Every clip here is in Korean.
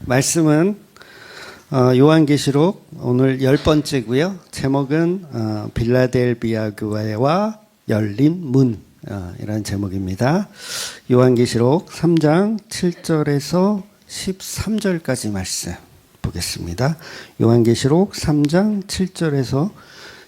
말씀은 요한계시록 오늘 10번째고요. 제목은 빌라델비아 교회와 열린 문 이라는 제목입니다. 요한계시록 3장 7절에서 13절까지 말씀 보겠습니다. 요한계시록 3장 7절에서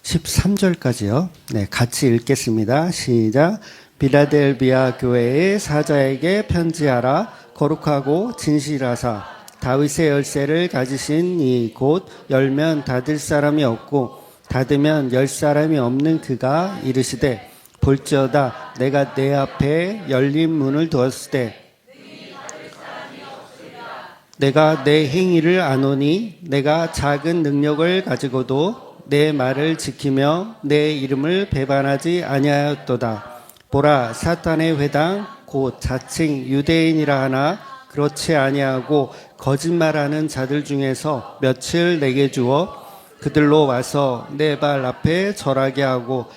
13절까지요. 네, 같이 읽겠습니다. 시작. 빌라델비아 교회의 사자에게 편지하라. 거룩하고 진실하사 다윗의 열쇠를 가지신 이 곧 열면 닫을 사람이 없고 닫으면 열 사람이 없는 그가 이르시되 볼지어다 내가 내 앞에 열린 문을 두었을 때 내가 내 행위를 아노니 내가 작은 능력을 가지고도 내 말을 지키며 내 이름을 배반하지 아니하였도다. 보라, 사탄의 회당 곧 자칭 유대인이라 하나 그렇지 아니하고 거짓말하는 자들 중에서 며칠 내게 주어 그들로 와서 내 발 앞에 절하게 하고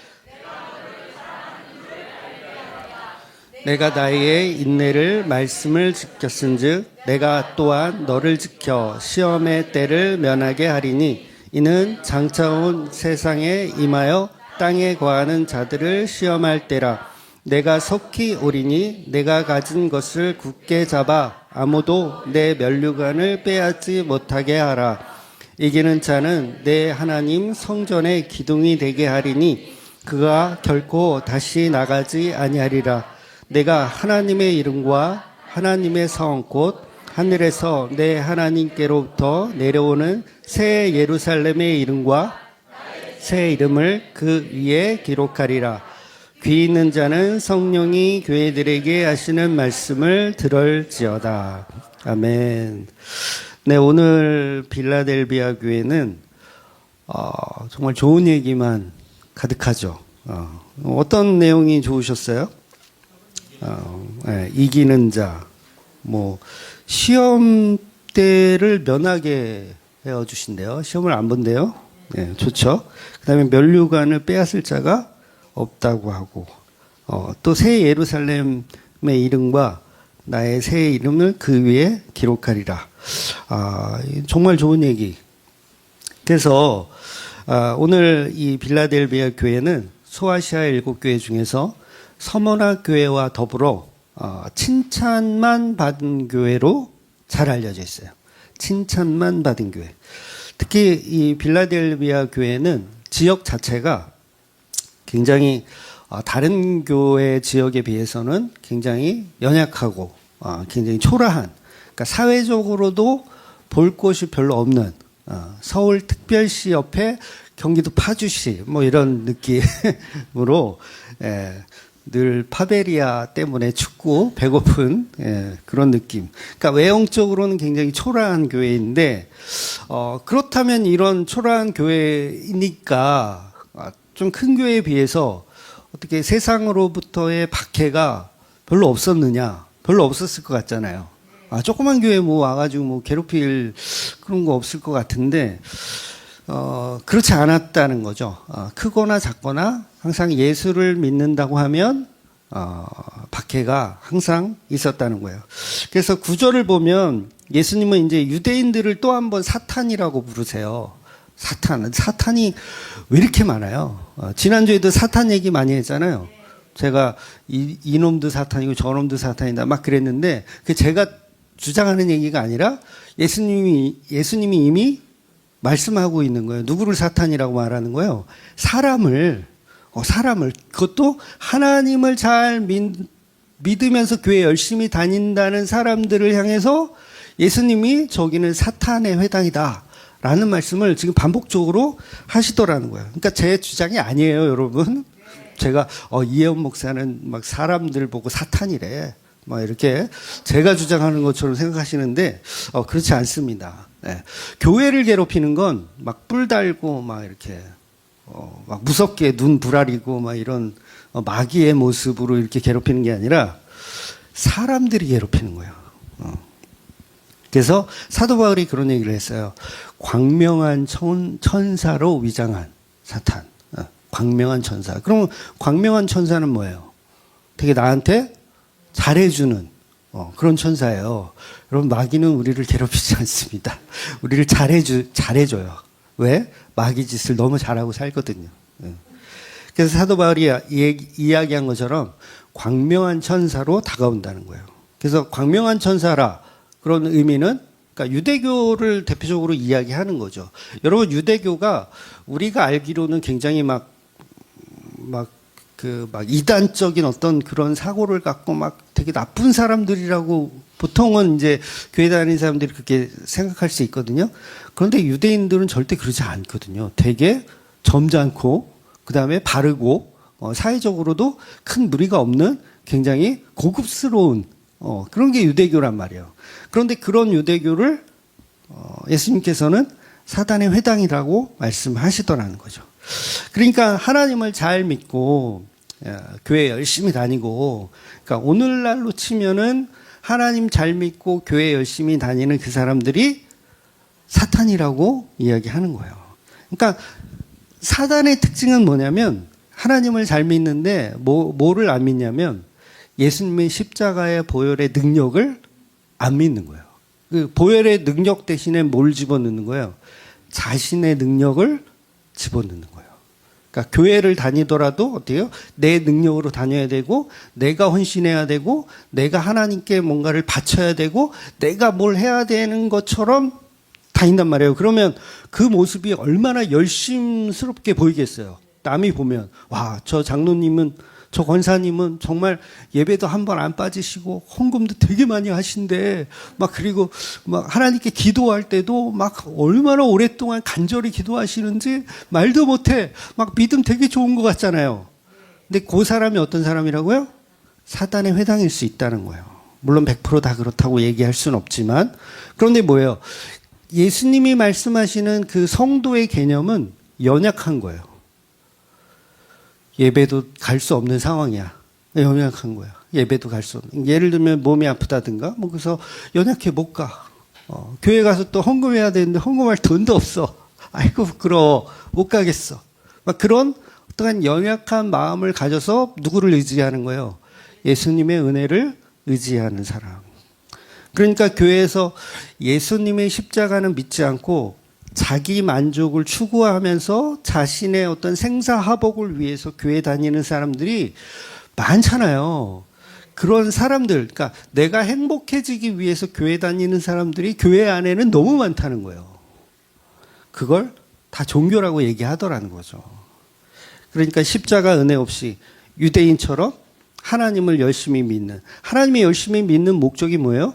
내가 나의 인내를 말씀을 지켰은즉 내가 또한 너를 지켜 시험의 때를 면하게 하리니 이는 장차 온 세상에 임하여 땅에 거하는 자들을 시험할 때라. 내가 속히 오리니 내가 가진 것을 굳게 잡아 아무도 내 면류관을 빼앗지 못하게 하라. 이기는 자는 내 하나님 성전의 기둥이 되게 하리니 그가 결코 다시 나가지 아니하리라. 내가 하나님의 이름과 하나님의 성 곧 하늘에서 내 하나님께로부터 내려오는 새 예루살렘의 이름과 새 이름을 그 위에 기록하리라. 귀 있는 자는 성령이 교회들에게 하시는 말씀을 들을지어다. 아멘. 네, 오늘 빌라델비아 교회는 정말 좋은 얘기만 가득하죠. 어떤 내용이 좋으셨어요? 네, 이기는 자, 시험 때를 면하게 해주신대요. 시험을 안 본대요. 네, 좋죠. 그 다음에 면류관을 빼앗을 자가 없다고 하고, 또 새 예루살렘의 이름과 나의 새 이름을 그 위에 기록하리라. 정말 좋은 얘기. 그래서, 오늘 이 빌라델비아 교회는 소아시아 7교회 중에서 서머나 교회와 더불어, 칭찬만 받은 교회로 잘 알려져 있어요. 칭찬만 받은 교회. 특히 이 빌라델비아 교회는 지역 자체가 굉장히 다른 교회 지역에 비해서는 굉장히 연약하고 굉장히 초라한, 그러니까 사회적으로도 볼 곳이 별로 없는 서울특별시 옆에 경기도 파주시 이런 느낌으로 늘 파베리아 때문에 춥고 배고픈 그런 느낌. 그러니까 외형적으로는 굉장히 초라한 교회인데 그렇다면 이런 초라한 교회이니까 좀 큰 교회에 비해서 어떻게 세상으로부터의 박해가 별로 없었느냐? 별로 없었을 것 같잖아요. 조그만 교회 와가지고 괴롭힐 그런 거 없을 것 같은데, 그렇지 않았다는 거죠. 크거나 작거나 항상 예수를 믿는다고 하면, 박해가 항상 있었다는 거예요. 그래서 구절을 보면 예수님은 이제 유대인들을 또 한 번 사탄이라고 부르세요. 사탄이 왜 이렇게 많아요? 지난주에도 사탄 얘기 많이 했잖아요. 제가 이놈도 사탄이고 저놈도 사탄이다 막 그랬는데, 그 제가 주장하는 얘기가 아니라 예수님이 이미 말씀하고 있는 거예요. 누구를 사탄이라고 말하는 거예요? 사람을, 그것도 하나님을 잘 믿으면서 교회 열심히 다닌다는 사람들을 향해서 예수님이 저기는 사탄의 회당이다 라는 말씀을 지금 반복적으로 하시더라는 거예요. 그러니까 제 주장이 아니에요, 여러분. 제가 이혜원 목사는 막 사람들 보고 사탄이래, 이렇게 제가 주장하는 것처럼 생각하시는데 그렇지 않습니다. 네. 교회를 괴롭히는 건 막 뿔 달고 이렇게 막 무섭게 눈 부라리고 이런 마귀의 모습으로 이렇게 괴롭히는 게 아니라 사람들이 괴롭히는 거예요. 그래서 사도 바울이 그런 얘기를 했어요. 광명한 천사로 위장한 사탄. 광명한 천사. 그럼 광명한 천사는 뭐예요? 되게 나한테 잘해주는, 그런 천사예요. 여러분, 마귀는 우리를 괴롭히지 않습니다. 우리를 잘해줘요. 왜? 마귀 짓을 너무 잘하고 살거든요. 예. 그래서 사도 바울이 이야기한 것처럼 광명한 천사로 다가온다는 거예요. 그래서 광명한 천사라, 그런 의미는, 그러니까 유대교를 대표적으로 이야기하는 거죠. 여러분, 유대교가 우리가 알기로는 굉장히 막 이단적인 어떤 그런 사고를 갖고 막 되게 나쁜 사람들이라고 보통은 이제 교회 다니는 사람들이 그렇게 생각할 수 있거든요. 그런데 유대인들은 절대 그러지 않거든요. 되게 점잖고, 그 다음에 바르고, 사회적으로도 큰 무리가 없는 굉장히 고급스러운, 그런 게 유대교란 말이에요. 그런데 그런 유대교를, 예수님께서는 사단의 회당이라고 말씀하시더라는 거죠. 그러니까 하나님을 잘 믿고, 교회 열심히 다니고, 그러니까 오늘날로 치면은 하나님 잘 믿고 교회 열심히 다니는 그 사람들이 사탄이라고 이야기하는 거예요. 그러니까 사단의 특징은 뭐냐면, 하나님을 잘 믿는데 뭐를 안 믿냐면 예수님의 십자가의 보혈의 능력을 안 믿는 거예요. 그 보혈의 능력 대신에 뭘 집어넣는 거예요? 자신의 능력을 집어넣는 거예요. 그러니까 교회를 다니더라도 어때요? 내 능력으로 다녀야 되고, 내가 헌신해야 되고, 내가 하나님께 뭔가를 바쳐야 되고, 내가 뭘 해야 되는 것처럼 다닌단 말이에요. 그러면 그 모습이 얼마나 열심스럽게 보이겠어요. 남이 보면, 와, 저 장로님은, 저 권사님은 정말 예배도 한 번 안 빠지시고 헌금도 되게 많이 하신데, 막 그리고 막 하나님께 기도할 때도 막 얼마나 오랫동안 간절히 기도하시는지 말도 못해. 막 믿음 되게 좋은 것 같잖아요. 근데 그 사람이 어떤 사람이라고요? 사단의 회당일 수 있다는 거예요. 물론 100%다 그렇다고 얘기할 수는 없지만, 그런데 뭐예요? 예수님이 말씀하시는 그 성도의 개념은 연약한 거예요. 예배도 갈 수 없는 상황이야. 연약한 거야. 예배도 갈 수 없는. 예를 들면 몸이 아프다든가, 뭐 그래서 연약해 못 가. 교회 가서 또 헌금해야 되는데 헌금할 돈도 없어. 아이고 부끄러워. 못 가겠어. 막 그런 어떠한 연약한 마음을 가져서 누구를 의지하는 거예요? 예수님의 은혜를 의지하는 사람. 그러니까 교회에서 예수님의 십자가는 믿지 않고 자기 만족을 추구하면서 자신의 어떤 생사화복을 위해서 교회 다니는 사람들이 많잖아요. 그런 사람들, 그러니까 내가 행복해지기 위해서 교회 다니는 사람들이 교회 안에는 너무 많다는 거예요. 그걸 다 종교라고 얘기하더라는 거죠. 그러니까 십자가 은혜 없이 유대인처럼 하나님을 열심히 믿는, 하나님이 열심히 믿는 목적이 뭐예요?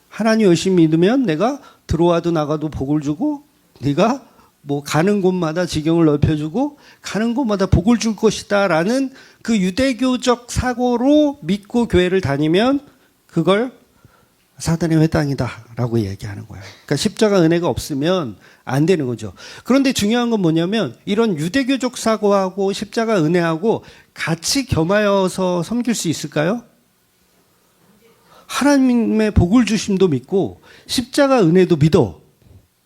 하나님 열심히 믿으면 내가 들어와도 나가도 복을 주고, 네가 뭐 가는 곳마다 지경을 넓혀주고 가는 곳마다 복을 줄 것이다 라는 그 유대교적 사고로 믿고 교회를 다니면 그걸 사단의 회당이다 라고 얘기하는 거예요. 그러니까 십자가 은혜가 없으면 안 되는 거죠. 그런데 중요한 건 뭐냐면, 이런 유대교적 사고하고 십자가 은혜하고 같이 겸하여서 섬길 수 있을까요? 하나님의 복을 주심도 믿고 십자가 은혜도 믿어.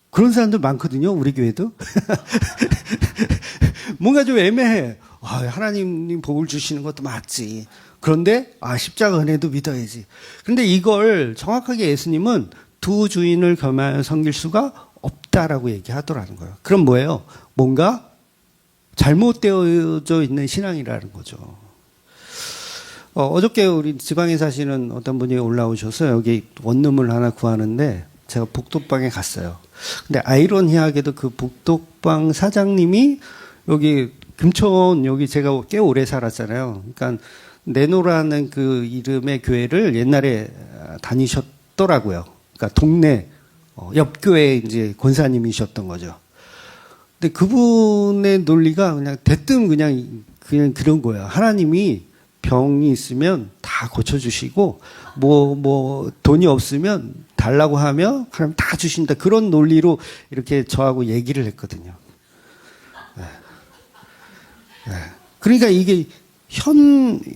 그런 사람들 많거든요. 우리 교회도. 뭔가 좀 애매해. 하나님 복을 주시는 것도 맞지. 그런데 십자가 은혜도 믿어야지. 그런데 이걸 정확하게 예수님은 두 주인을 겸하여 섬길 수가 없다라고 얘기하더라는 거예요. 그럼 뭐예요? 뭔가 잘못되어져 있는 신앙이라는 거죠. 어저께 우리 지방에 사시는 어떤 분이 올라오셔서 여기 원룸을 하나 구하는데 제가 복도방에 갔어요. 근데 아이러니하게도 그 복도방 사장님이 여기 금천, 여기 제가 꽤 오래 살았잖아요. 그러니까 내노라는 그 이름의 교회를 옛날에 다니셨더라고요. 그러니까 동네 옆 교회 이제 권사님이셨던 거죠. 근데 그분의 논리가 그냥 대뜸 그냥 그런 거예요. 하나님이 병이 있으면 다 고쳐주시고, 돈이 없으면 달라고 하면 그럼 다 주신다. 그런 논리로 이렇게 저하고 얘기를 했거든요. 네. 네. 그러니까 이게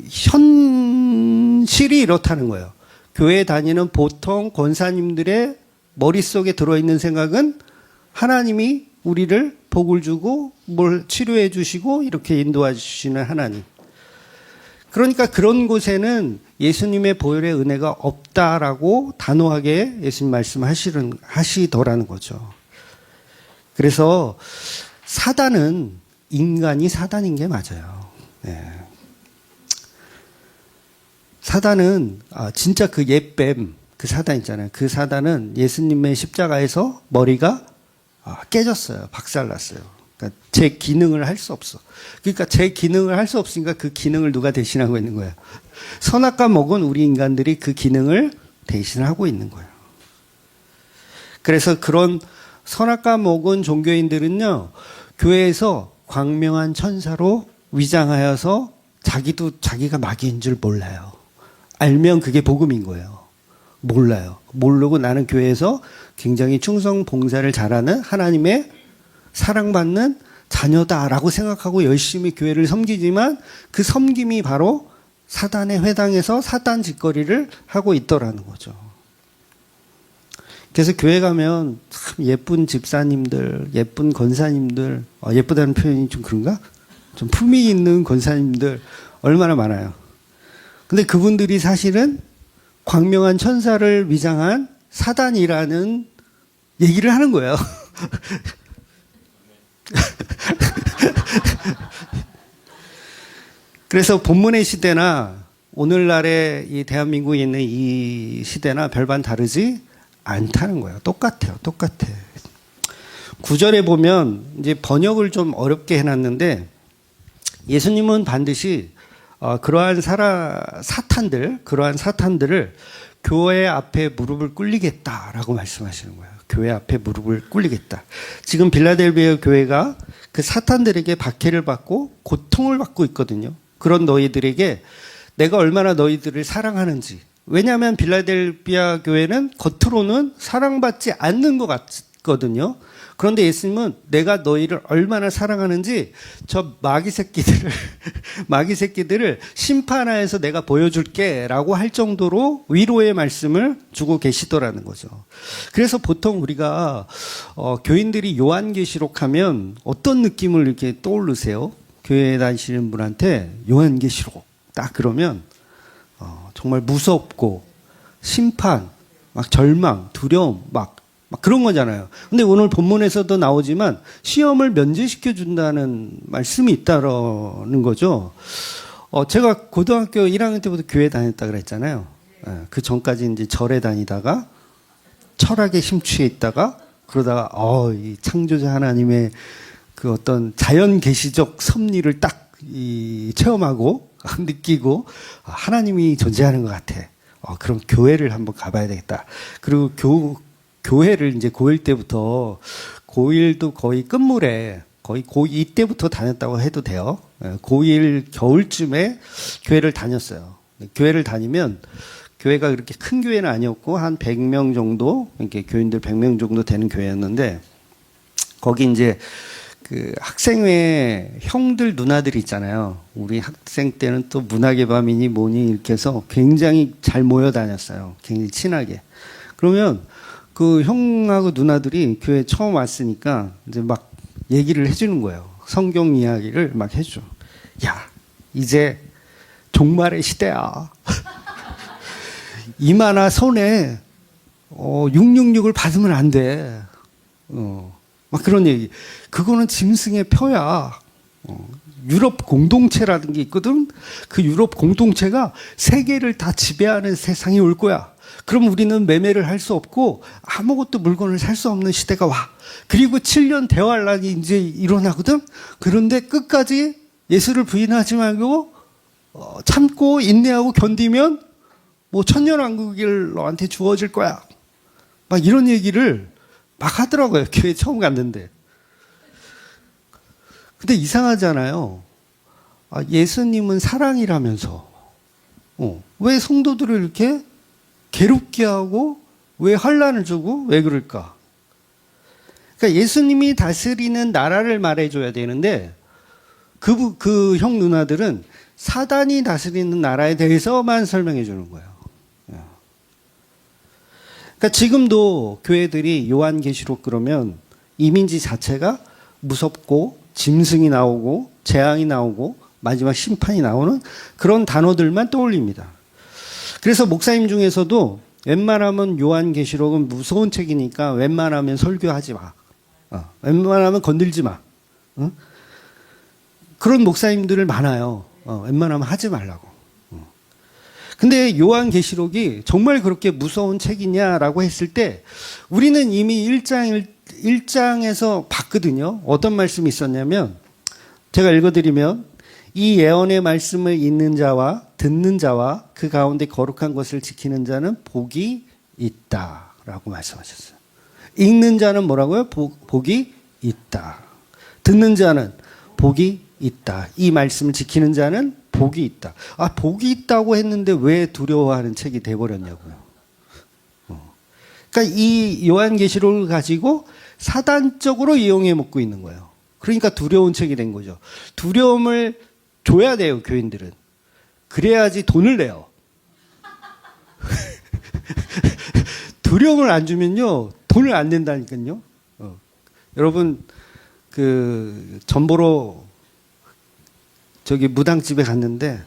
현실이 이렇다는 거예요. 교회 다니는 보통 권사님들의 머릿속에 들어있는 생각은 하나님이 우리를 복을 주고 뭘 치료해 주시고 이렇게 인도해 주시는 하나님. 그러니까 그런 곳에는 예수님의 보혈의 은혜가 없다라고 단호하게 예수님 말씀하시더라는 거죠. 그래서 사단은 인간이 사단인 게 맞아요. 네. 사단은 진짜 그 옛뱀 그 사단 있잖아요. 그 사단은 예수님의 십자가에서 머리가 깨졌어요. 박살났어요. 그러니까 제 기능을 할 수 없어. 그러니까 제 기능을 할 수 없으니까 그 기능을 누가 대신하고 있는 거예요. 선악과 목은 우리 인간들이 그 기능을 대신하고 있는 거예요. 그래서 그런 선악과 목은 종교인들은요, 교회에서 광명한 천사로 위장하여서 자기도 자기가 마귀인 줄 몰라요. 알면 그게 복음인 거예요. 몰라요. 모르고 나는 교회에서 굉장히 충성 봉사를 잘하는 하나님의 사랑받는 자녀다라고 생각하고 열심히 교회를 섬기지만 그 섬김이 바로 사단의 회당에서 사단 짓거리를 하고 있더라는 거죠. 그래서 교회 가면 참 예쁜 집사님들, 예쁜 권사님들, 예쁘다는 표현이 좀 그런가? 좀 품위 있는 권사님들 얼마나 많아요. 근데 그분들이 사실은 광명한 천사를 위장한 사단이라는 얘기를 하는 거예요. 그래서 본문의 시대나 오늘날의 이 대한민국에 있는 이 시대나 별반 다르지 않다는 거예요. 똑같아요. 똑같아. 9절에 보면 이제 번역을 좀 어렵게 해놨는데 예수님은 반드시 그러한 사탄들을 교회 앞에 무릎을 꿇리겠다라고 말씀하시는 거예요. 교회 앞에 무릎을 꿇리겠다. 지금 빌라델비아 교회가 그 사탄들에게 박해를 받고 고통을 받고 있거든요. 그런 너희들에게 내가 얼마나 너희들을 사랑하는지. 왜냐하면 빌라델비아 교회는 겉으로는 사랑받지 않는 것 같거든요. 그런데 예수님은 내가 너희를 얼마나 사랑하는지 저 마귀 새끼들을 심판하여서 내가 보여줄게 라고 할 정도로 위로의 말씀을 주고 계시더라는 거죠. 그래서 보통 우리가 교인들이 요한계시록 하면 어떤 느낌을 이렇게 떠오르세요? 교회에 다니시는 분한테 요한계시록 딱 그러면 정말 무섭고 심판, 막 절망, 두려움, 막 그런 거잖아요. 근데 오늘 본문에서도 나오지만 시험을 면제시켜 준다는 말씀이 있다는 거죠. 제가 고등학교 1학년 때부터 교회 다녔다 그랬잖아요. 그 전까지 이제 절에 다니다가 철학에 심취해 있다가 그러다가 이 창조자 하나님의 그 어떤 자연 계시적 섭리를 딱 체험하고 느끼고 하나님이 존재하는 것 같아. 그럼 교회를 한번 가봐야 되겠다. 그리고 교회를 이제 고1 때부터 고1도 거의 끝물에 거의 고2 때부터 다녔다고 해도 돼요. 고1 겨울쯤에 교회를 다녔어요. 교회를 다니면 교회가 그렇게 큰 교회는 아니었고 한 100명 정도 이렇게 교인들 100명 정도 되는 교회였는데 거기 이제 그 학생회 형들 누나들이 있잖아요. 우리 학생 때는 또 문학의 밤이니 뭐니 이렇게 해서 굉장히 잘 모여 다녔어요. 굉장히 친하게. 그러면 그 형하고 누나들이 교회 처음 왔으니까 이제 막 얘기를 해주는 거예요. 성경 이야기를 막 해줘. 야, 이제 종말의 시대야. 이마나 손에 666을 받으면 안 돼. 막 그런 얘기. 그거는 짐승의 표야. 유럽 공동체라는 게 있거든. 그 유럽 공동체가 세계를 다 지배하는 세상이 올 거야. 그럼 우리는 매매를 할 수 없고 아무것도 물건을 살 수 없는 시대가 와. 그리고 7년 대환란이 이제 일어나거든. 그런데 끝까지 예수를 부인하지 말고 참고 인내하고 견디면 뭐 천년왕국이 너한테 주어질 거야. 막 이런 얘기를 막 하더라고요. 교회 처음 갔는데. 근데 이상하잖아요. 예수님은 사랑이라면서 왜 성도들을 이렇게 괴롭게 하고 왜 환난을 주고 왜 그럴까? 그러니까 예수님이 다스리는 나라를 말해줘야 되는데 그 형 누나들은 사단이 다스리는 나라에 대해서만 설명해 주는 거예요. 그러니까 지금도 교회들이 요한계시록 그러면 이민지 자체가 무섭고 짐승이 나오고 재앙이 나오고 마지막 심판이 나오는 그런 단어들만 떠올립니다. 그래서 목사님 중에서도 웬만하면 요한계시록은 무서운 책이니까 웬만하면 설교하지 마. 웬만하면 건들지 마. 그런 목사님들 많아요. 웬만하면 하지 말라고. 근데 요한계시록이 정말 그렇게 무서운 책이냐라고 했을 때 우리는 이미 1장에서 봤거든요. 어떤 말씀이 있었냐면 제가 읽어드리면 이 예언의 말씀을 읽는 자와 듣는 자와 그 가운데 거룩한 것을 지키는 자는 복이 있다라고 말씀하셨어요. 읽는 자는 뭐라고요? 복이 있다. 듣는 자는 복이 있다. 이 말씀을 지키는 자는 복이 있다. 복이 있다고 했는데 왜 두려워하는 책이 돼버렸냐고요. 그러니까 이 요한계시록을 가지고 사단적으로 이용해 먹고 있는 거예요. 그러니까 두려운 책이 된 거죠. 두려움을 줘야 돼요, 교인들은. 그래야지 돈을 내요. 두려움을 안 주면요, 돈을 안 낸다니까요. 여러분, 전보로 저기 무당집에 갔는데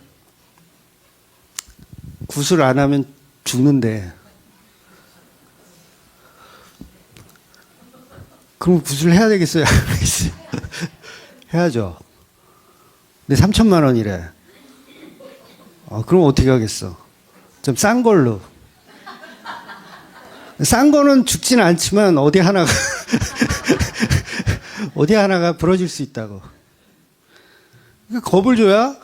구슬 안 하면 죽는데 그럼 구슬 해야 되겠어요? 해야죠. 근데 3천만 원이래. 그럼 어떻게 하겠어? 좀 싼 걸로. 싼 거는 죽지는 않지만 어디 하나가 어디 하나가 부러질 수 있다고. 그러니까 겁을 줘야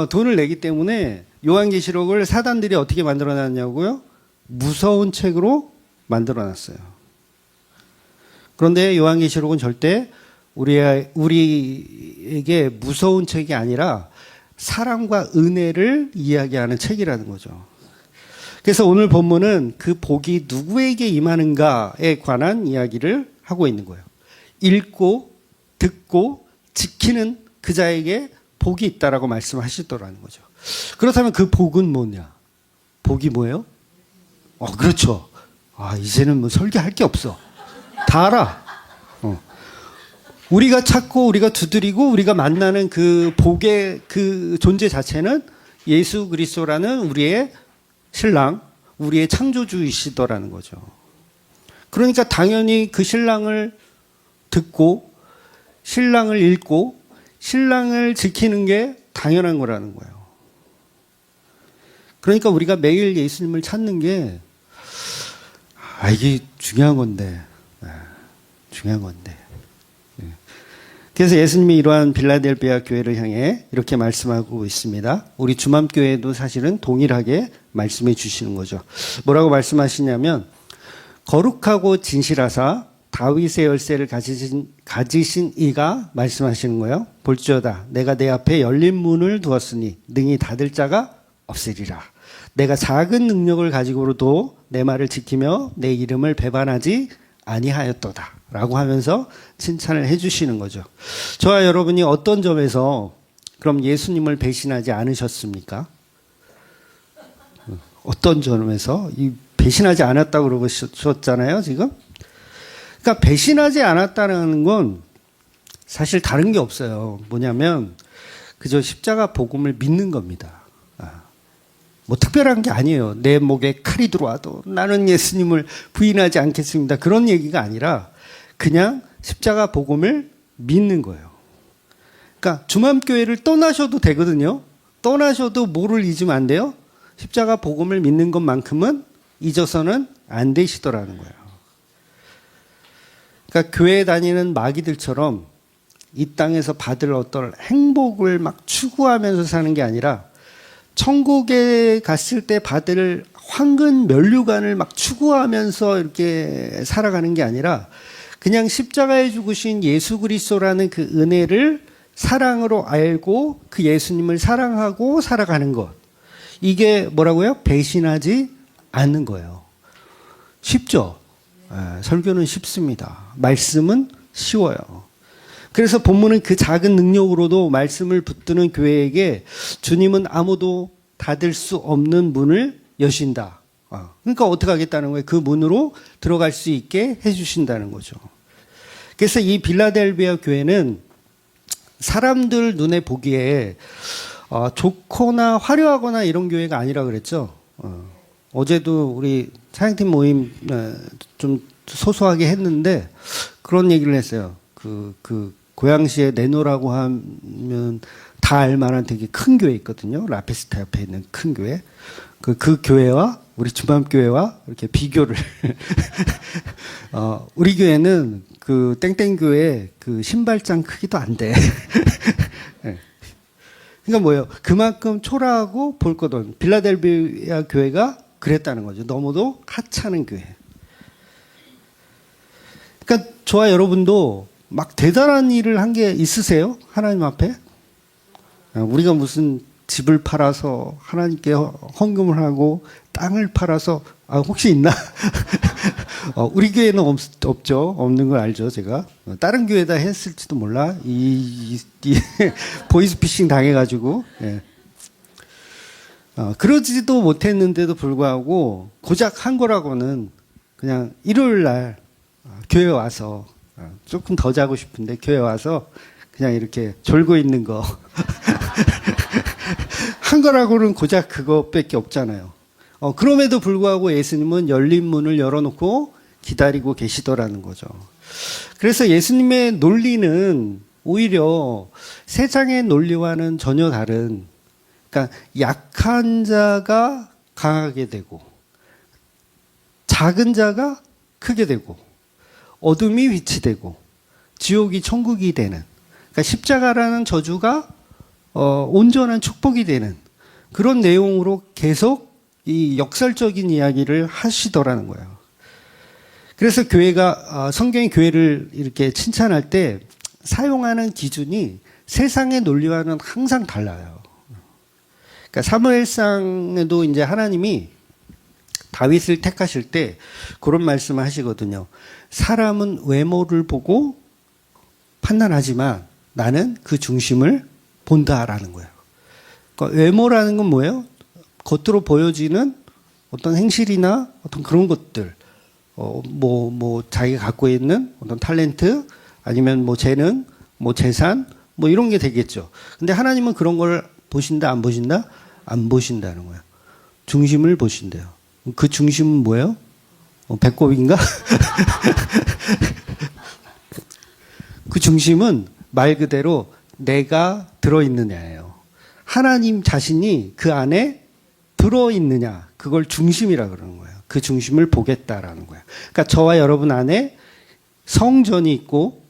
돈을 내기 때문에 요한계시록을 사단들이 어떻게 만들어놨냐고요? 무서운 책으로 만들어놨어요. 그런데 요한계시록은 절대 우리에게 무서운 책이 아니라 사랑과 은혜를 이야기하는 책이라는 거죠. 그래서 오늘 본문은 그 복이 누구에게 임하는가에 관한 이야기를 하고 있는 거예요. 읽고 듣고 지키는 그 자에게 복이 있다라고 말씀하시더라는 거죠. 그렇다면 그 복은 뭐냐? 복이 뭐예요? 그렇죠. 이제는 뭐 설계할 게 없어. 다 알아. 우리가 찾고 우리가 두드리고 우리가 만나는 그 복의 그 존재 자체는 예수 그리스도라는 우리의 신랑, 우리의 창조주이시더라는 거죠. 그러니까 당연히 그 신랑을 듣고 신랑을 읽고 신랑을 지키는 게 당연한 거라는 거예요. 그러니까 우리가 매일 예수님을 찾는 게 이게 중요한 건데. 중요한 건데. 그래서 예수님이 이러한 빌라델비아 교회를 향해 이렇게 말씀하고 있습니다. 우리 주맘교회도 사실은 동일하게 말씀해 주시는 거죠. 뭐라고 말씀하시냐면 거룩하고 진실하사 다윗의 열쇠를 가지신 이가 말씀하시는 거예요. 볼지어다 내가 내 앞에 열린 문을 두었으니 능히 닫을 자가 없으리라. 내가 작은 능력을 가지고도 내 말을 지키며 내 이름을 배반하지 아니하였도다 라고 하면서 칭찬을 해주시는 거죠. 저와 여러분이 어떤 점에서 그럼 예수님을 배신하지 않으셨습니까? 어떤 점에서 배신하지 않았다고 그러셨잖아요, 지금? 그러니까 배신하지 않았다는 건 사실 다른 게 없어요. 뭐냐면 그저 십자가 복음을 믿는 겁니다. 뭐 특별한 게 아니에요. 내 목에 칼이 들어와도 나는 예수님을 부인하지 않겠습니다. 그런 얘기가 아니라 그냥 십자가 복음을 믿는 거예요. 그러니까 주맘교회를 떠나셔도 되거든요. 떠나셔도 뭐를 잊으면 안 돼요? 십자가 복음을 믿는 것만큼은 잊어서는 안 되시더라는 거예요. 그러니까 교회 다니는 마귀들처럼 이 땅에서 받을 어떤 행복을 막 추구하면서 사는 게 아니라 천국에 갔을 때 받을 황금 면류관을 막 추구하면서 이렇게 살아가는 게 아니라 그냥 십자가에 죽으신 예수 그리스도라는 그 은혜를 사랑으로 알고 그 예수님을 사랑하고 살아가는 것. 이게 뭐라고요? 배신하지 않는 거예요. 쉽죠? 설교는 쉽습니다. 말씀은 쉬워요. 그래서 본문은 그 작은 능력으로도 말씀을 붙드는 교회에게 주님은 아무도 닫을 수 없는 문을 여신다. 그러니까 어떻게 하겠다는 거예요? 그 문으로 들어갈 수 있게 해주신다는 거죠. 그래서 이 빌라델비아 교회는 사람들 눈에 보기에 좋거나 화려하거나 이런 교회가 아니라 그랬죠. 어제도 우리 사역팀 모임 좀 소소하게 했는데 그런 얘기를 했어요. 그 고양시에 내노라고 하면 다 알만한 되게 큰 교회 있거든요. 라페스타 옆에 있는 큰 교회. 그 교회와 우리 주맘교회와 이렇게 비교를 우리 교회는 그 땡땡교회 그 신발장 크기도 안 돼. 네. 그러니까 뭐예요? 그만큼 초라하고 볼 것 없는 빌라델비아 교회가 그랬다는 거죠. 너무도 하찮은 교회. 그러니까 저와 여러분도 막 대단한 일을 한 게 있으세요? 하나님 앞에? 우리가 무슨 집을 팔아서 하나님께 헌금을 하고 땅을 팔아서 혹시 있나? 우리 교회는 없죠. 없는 걸 알죠, 제가. 다른 교회다 했을지도 몰라. 이 보이스피싱 당해가지고. 예. 그러지도 못했는데도 불구하고 고작 한 거라고는 그냥 일요일 날 교회 와서 조금 더 자고 싶은데 교회 와서 그냥 이렇게 졸고 있는 거. 한 거라고는 고작 그것밖에 없잖아요. 그럼에도 불구하고 예수님은 열린 문을 열어놓고 기다리고 계시더라는 거죠. 그래서 예수님의 논리는 오히려 세상의 논리와는 전혀 다른, 그러니까 약한 자가 강하게 되고 작은 자가 크게 되고 어둠이 위치되고 지옥이 천국이 되는, 그러니까 십자가라는 저주가 온전한 축복이 되는 그런 내용으로 계속 이 역설적인 이야기를 하시더라는 거예요. 그래서 교회가 성경이 교회를 이렇게 칭찬할 때 사용하는 기준이 세상의 논리와는 항상 달라요. 그러니까 사무엘상에도 이제 하나님이 다윗을 택하실 때 그런 말씀을 하시거든요. 사람은 외모를 보고 판단하지만 나는 그 중심을 본다라는 거예요. 그러니까 외모라는 건 뭐예요? 겉으로 보여지는 어떤 행실이나 어떤 그런 것들, 자기가 갖고 있는 어떤 탤런트, 아니면 뭐 재능, 뭐 재산, 뭐 이런 게 되겠죠. 근데 하나님은 그런 걸 보신다, 안 보신다? 안 보신다는 거예요. 중심을 보신대요. 그 중심은 뭐예요? 배꼽인가? 그 중심은 말 그대로 내가 들어있느냐예요. 하나님 자신이 그 안에 들어있느냐, 그걸 중심이라 그러는 거예요. 그 중심을 보겠다라는 거예요. 그러니까 저와 여러분 안에 성전이 있고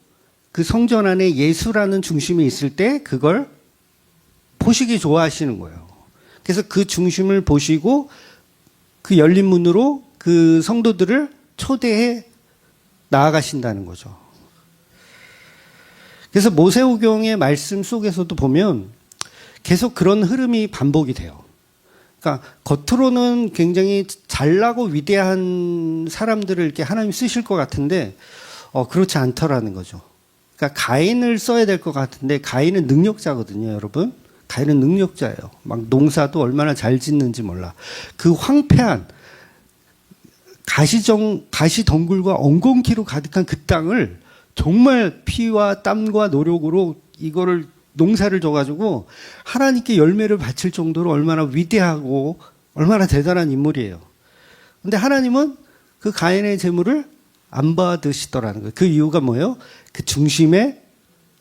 그 성전 안에 예수라는 중심이 있을 때 그걸 보시기 좋아하시는 거예요. 그래서 그 중심을 보시고 그 열린 문으로 그 성도들을 초대해 나아가신다는 거죠. 그래서 모세오경의 말씀 속에서도 보면 계속 그런 흐름이 반복이 돼요. 그러니까 겉으로는 굉장히 잘나고 위대한 사람들을 이렇게 하나님 쓰실 것 같은데 그렇지 않더라는 거죠. 그러니까 가인을 써야 될 것 같은데 가인은 능력자거든요, 여러분. 가인은 능력자예요. 막 농사도 얼마나 잘 짓는지 몰라. 그 황폐한 가시덩굴과 엉겅퀴로 가득한 그 땅을 정말 피와 땀과 노력으로 이거를 농사를 줘가지고 하나님께 열매를 바칠 정도로 얼마나 위대하고 얼마나 대단한 인물이에요. 근데 하나님은 그 가인의 재물을 안 받으시더라는 거예요. 그 이유가 뭐예요? 그 중심에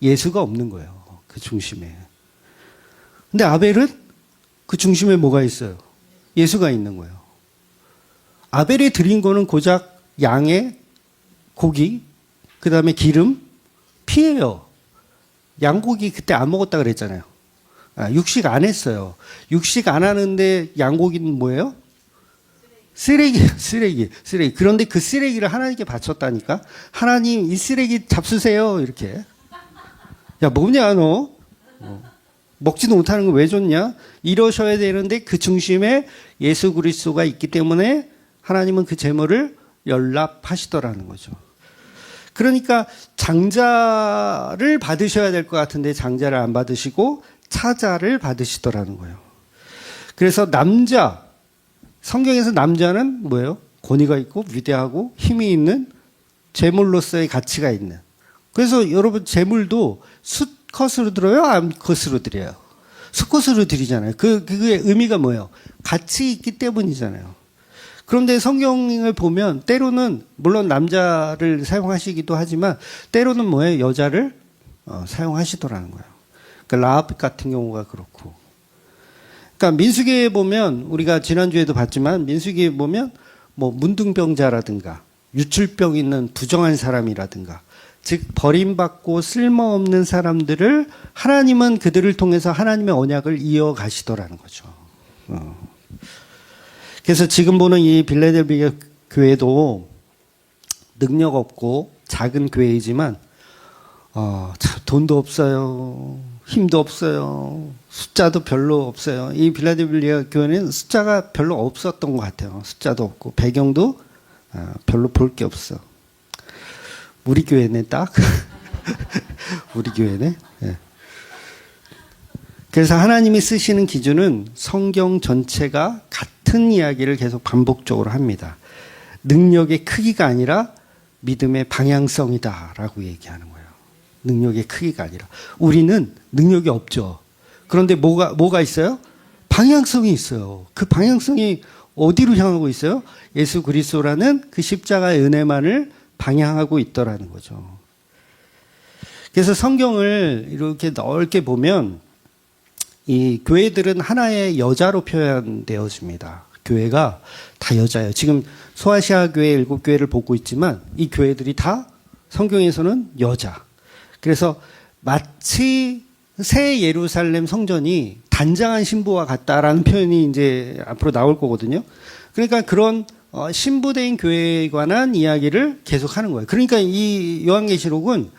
예수가 없는 거예요. 그 중심에. 근데 아벨은 그 중심에 뭐가 있어요? 예수가 있는 거예요. 아벨이 드린 거는 고작 양의 고기, 그 다음에 기름, 피예요. 양고기 그때 안 먹었다 그랬잖아요. 육식 안 했어요. 육식 안 하는데 양고기는 뭐예요? 쓰레기. 그런데 그 쓰레기를 하나님께 바쳤다니까? 하나님, 이 쓰레기 잡수세요. 이렇게. 야, 뭐냐, 너? 먹지도 못하는 거 왜 줬냐? 이러셔야 되는데 그 중심에 예수 그리스도가 있기 때문에 하나님은 그 제물을 연락하시더라는 거죠. 그러니까 장자를 받으셔야 될 것 같은데 장자를 안 받으시고 차자를 받으시더라는 거예요. 그래서 성경에서 남자는 뭐예요? 권위가 있고 위대하고 힘이 있는 제물로서의 가치가 있는. 그래서 여러분 제물도 수컷으로 들어요? 암컷으로 드려요? 수컷으로 드리잖아요. 그게 의미가 뭐예요? 같이 있기 때문이잖아요. 그런데 성경을 보면 때로는 물론 남자를 사용하시기도 하지만 때로는 뭐예요? 여자를 사용하시더라는 거예요. 그러니까 라합 같은 경우가 그렇고. 그러니까 민수기에 보면 우리가 지난주에도 봤지만 민수기에 보면 뭐 문둥병자라든가 유출병 있는 부정한 사람이라든가 즉 버림받고 쓸모없는 사람들을 하나님은 그들을 통해서 하나님의 언약을 이어가시더라는 거죠. 그래서 지금 보는 이 빌라델비아 교회도 능력 없고 작은 교회이지만 참 돈도 없어요. 힘도 없어요. 숫자도 별로 없어요. 이 빌라델비아 교회는 숫자가 별로 없었던 것 같아요. 숫자도 없고 배경도 별로 볼 게 없어. 우리 교회네 딱. 우리 교회네. 네. 그래서 하나님이 쓰시는 기준은 성경 전체가 같은 이야기를 계속 반복적으로 합니다. 능력의 크기가 아니라 믿음의 방향성이다라고 얘기하는 거예요. 능력의 크기가 아니라. 우리는 능력이 없죠. 그런데 뭐가 있어요? 방향성이 있어요. 그 방향성이 어디로 향하고 있어요? 예수 그리스도라는 그 십자가의 은혜만을 방향하고 있더라는 거죠. 그래서 성경을 이렇게 넓게 보면 이 교회들은 하나의 여자로 표현되어집니다. 교회가 다 여자예요. 지금 소아시아 교회 7교회를 보고 있지만 이 교회들이 다 성경에서는 여자. 그래서 마치 새 예루살렘 성전이 단장한 신부와 같다라는 표현이 이제 앞으로 나올 거거든요. 그러니까 그런 신부된 교회에 관한 이야기를 계속 하는 거예요. 그러니까 이 요한계시록은